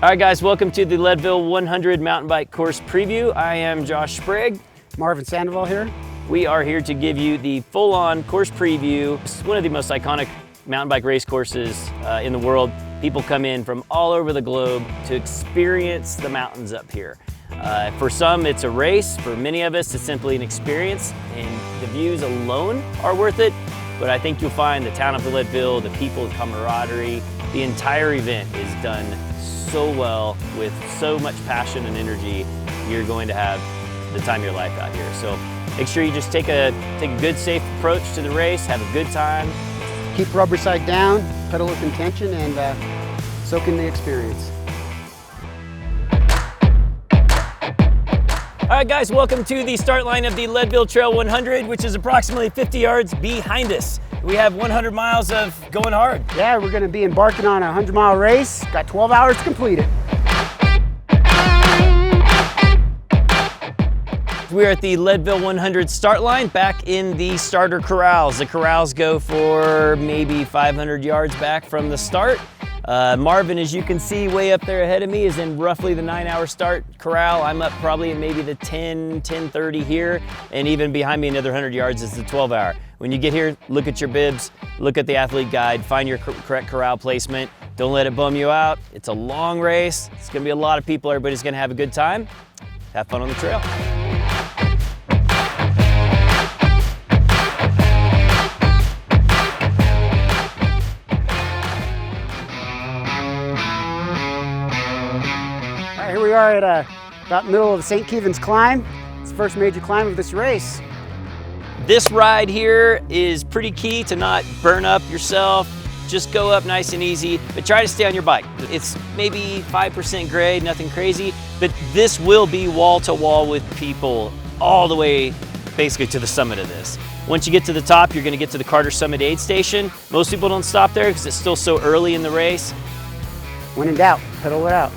All right, guys, welcome to the Leadville 100 mountain bike course preview. I am Josh Sprague. Marvin Sandoval here. We are here to give you the full-on course preview. It's one of the most iconic mountain bike race courses in the world. People come in from all over the globe to experience the mountains up here. For some, it's a race. For many of us, it's simply an experience, and the views alone are worth it. But I think you'll find the town of Leadville, the people, the camaraderie, the entire event is done so well with so much passion and energy. You're going to have the time of your life out here. So make sure you just take a good, safe approach to the race, have a good time. Keep rubber side down, pedal with intention, and soak in the experience. All right, guys, welcome to the start line of the Leadville Trail 100, which is approximately 50 yards behind us. We have 100 miles of going hard. Yeah, we're gonna be embarking on a 100-mile race. Got 12 hours to complete it. We are at the Leadville 100 start line, back in the starter corrals. The corrals go for maybe 500 yards back from the start. Marvin, as you can see way up there ahead of me, is in roughly the 9-hour start corral. I'm up probably in maybe the 10:30 here, and even behind me another 100 yards is the 12-hour. When you get here, look at your bibs, look at the athlete guide, find your correct corral placement. Don't let it bum you out. It's a long race. It's gonna be a lot of people. Everybody's gonna have a good time. Have fun on the trail. Here we are at about middle of the St. Kevin's climb. It's the first major climb of this race. This ride here is pretty key to not burn up yourself. Just go up nice and easy, but try to stay on your bike. It's maybe 5% grade, nothing crazy, but this will be wall to wall with people all the way basically to the summit of this. Once you get to the top, you're gonna get to the Carter Summit Aid Station. Most people don't stop there because it's still so early in the race. When in doubt, pedal it out.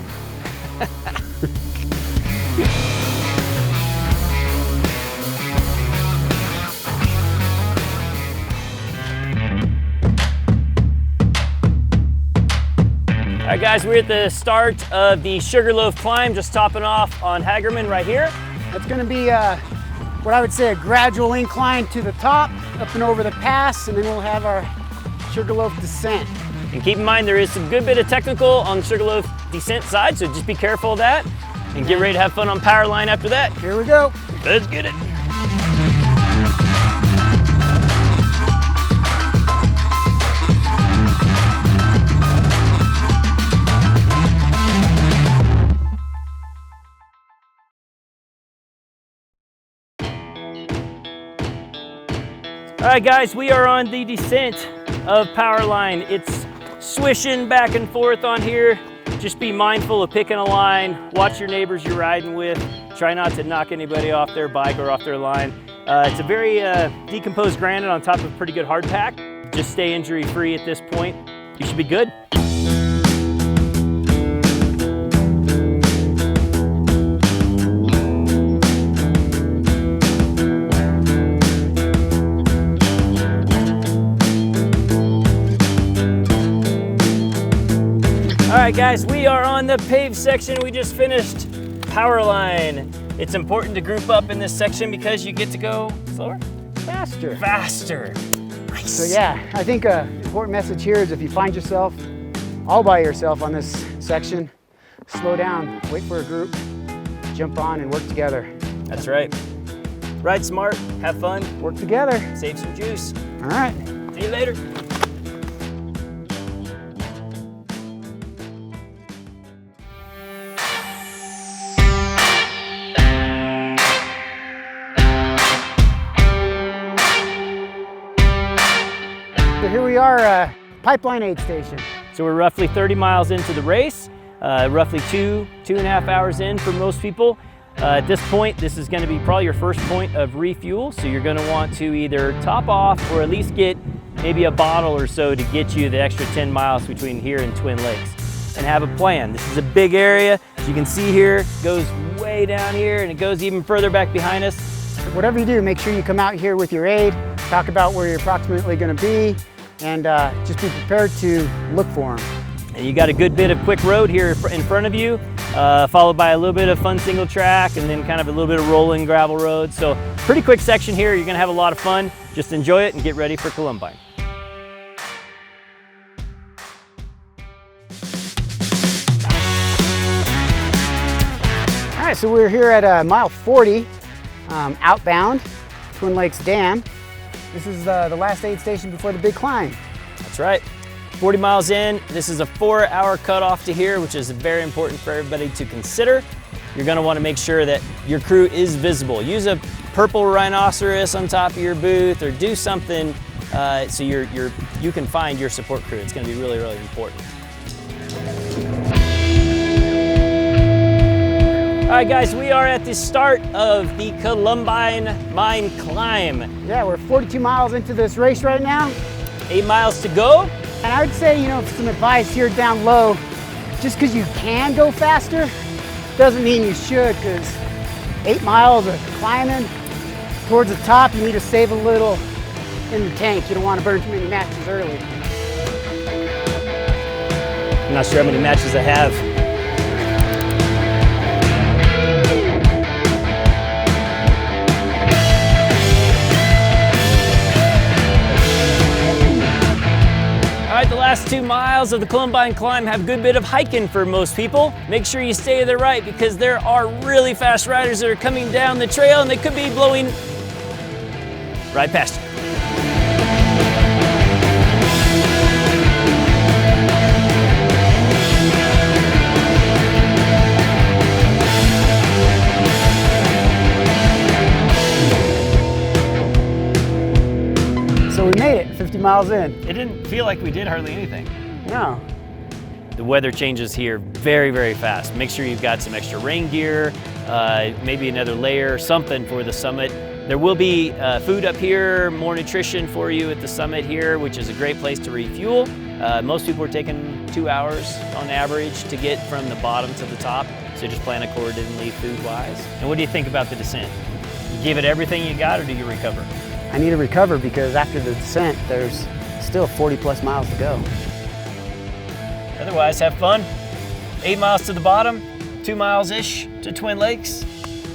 All right, guys, we're at the start of the Sugarloaf climb, just topping off on Hagerman right here. It's gonna be what I would say a gradual incline to the top, up and over the pass, and then we'll have our Sugarloaf descent. And keep in mind, there is some good bit of technical on the Sugarloaf descent side, so just be careful of that. And get ready to have fun on POWERLINE after that. Here we go. Let's get it. All right, guys, we are on the descent of POWERLINE. It's swishing back and forth on here. Just be mindful of picking a line. Watch your neighbors you're riding with. Try not to knock anybody off their bike or off their line. It's a very decomposed granite on top of a pretty good hard pack. Just stay injury free at this point. You should be good. All right, guys, we are on the paved section. We just finished POWERLINE. It's important to group up in this section because you get to go slower? Faster. Faster. Nice. So yeah, I think an important message here is if you find yourself all by yourself on this section, slow down, wait for a group, jump on and work together. That's right. Ride smart, have fun, Work together. save some juice. All right. See you later. So here we are, Pipeline Aid Station. So we're roughly 30 miles into the race, roughly two and a half hours in for most people. At this point, this is going to be probably your first point of refuel, so you're going to want to either top off or at least get maybe a bottle or so to get you the extra 10 miles between here and Twin Lakes. And have a plan. This is a big area. As you can see here, it goes way down here and it goes even further back behind us. Whatever you do, make sure you come out here with your aid, talk about where you're approximately going to be, and just be prepared to look for them. And you got a good bit of quick road here in front of you, followed by a little bit of fun single track and then kind of a little bit of rolling gravel road. So pretty quick section here. You're gonna have a lot of fun. Just enjoy it and get ready for Columbine. All right, so we're here at mile 40, outbound, Twin Lakes Dam. This is the last aid station before the big climb. That's right. 40 miles in, this is a 4-hour cutoff to here, which is very important for everybody to consider. You're gonna wanna make sure that your crew is visible. Use a purple rhinoceros on top of your booth or do something so you can find your support crew. It's gonna be really, really important. All right, guys, we are at the start of the Columbine Mine Climb. Yeah, we're 42 miles into this race right now. 8 miles to go. And I would say, you know, some advice here down low, just because you can go faster, doesn't mean you should, because 8 miles of climbing towards the top, you need to save a little in the tank. You don't want to burn too many matches early. I'm not sure how many matches I have. All right, the last 2 miles of the Columbine climb have a good bit of hiking for most people. Make sure you stay to the right because there are really fast riders that are coming down the trail and they could be blowing right past you. So we made it, 50 miles in. It didn't feel like we did hardly anything. No. The weather changes here very, very fast. Make sure you've got some extra rain gear, maybe another layer, something for the summit. There will be food up here, more nutrition for you at the summit here, which is a great place to refuel. Most people are taking 2 hours on average to get from the bottom to the top, so just plan accordingly food-wise. And what do you think about the descent? You give it everything you got, or do you recover? I need to recover because after the descent, there's still 40 plus miles to go. Otherwise, have fun. 8 miles to the bottom, 2 miles-ish to Twin Lakes,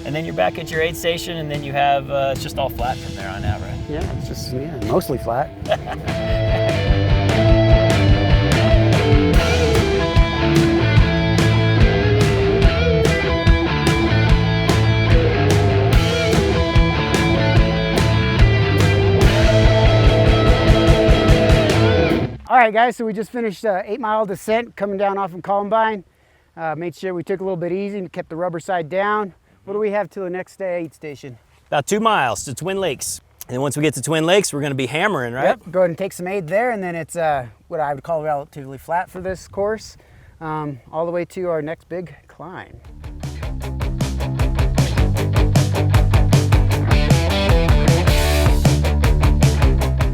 and then you're back at your aid station, and then you have, it's just all flat from there on out, right? Yeah, it's just, yeah, mostly flat. All right, guys, so we just finished 8 mile descent coming down off from Columbine. Made sure we took a little bit easy and kept the rubber side down. What do we have till the next aid station? About 2 miles to Twin Lakes. And then once we get to Twin Lakes, we're gonna be hammering, right? Yep, go ahead and take some aid there, and then it's what I would call relatively flat for this course, all the way to our next big climb.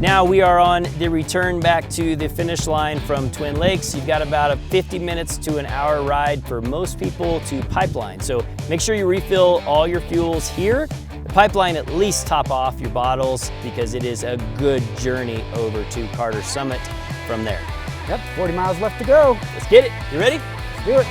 Now we are on the return back to the finish line from Twin Lakes. You've got about a 50 minutes to an hour ride for most people to Pipeline. So make sure you refill all your fuels here. The Pipeline, at least top off your bottles because it is a good journey over to Carter Summit from there. Yep, 40 miles left to go. Let's get it. You ready? Let's do it.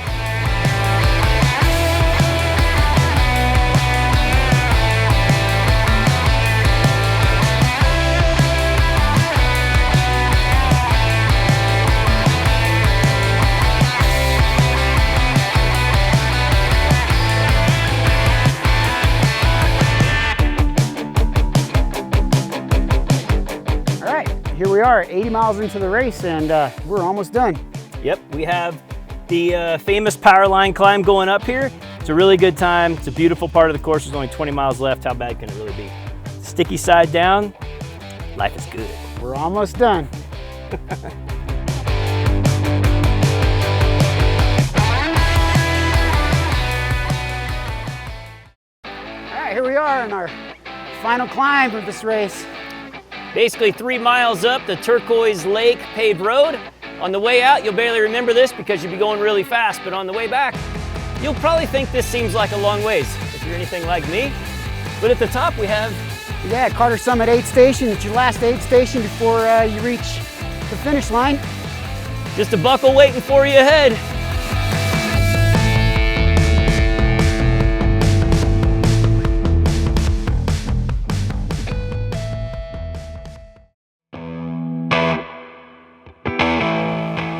Here we are, 80 miles into the race, and we're almost done. Yep, we have the famous POWERLINE climb going up here. It's a really good time. It's a beautiful part of the course. There's only 20 miles left. How bad can it really be? Sticky side down, life is good. We're almost done. All right, here we are on our final climb of this race. Basically 3 miles up the Turquoise Lake paved road. On the way out, you'll barely remember this because you'll be going really fast, but on the way back, you'll probably think this seems like a long ways if you're anything like me. But at the top we have... Yeah, Carter Summit aid station. It's your last aid station before you reach the finish line. Just a buckle waiting for you ahead.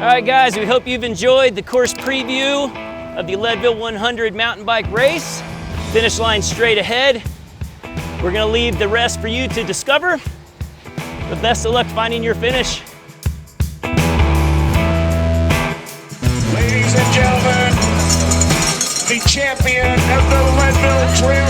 All right, guys, we hope you've enjoyed the course preview of the Leadville 100 mountain bike race. Finish line straight ahead. We're gonna leave the rest for you to discover. But best of luck finding your finish. Ladies and gentlemen, the champion of the Leadville Trail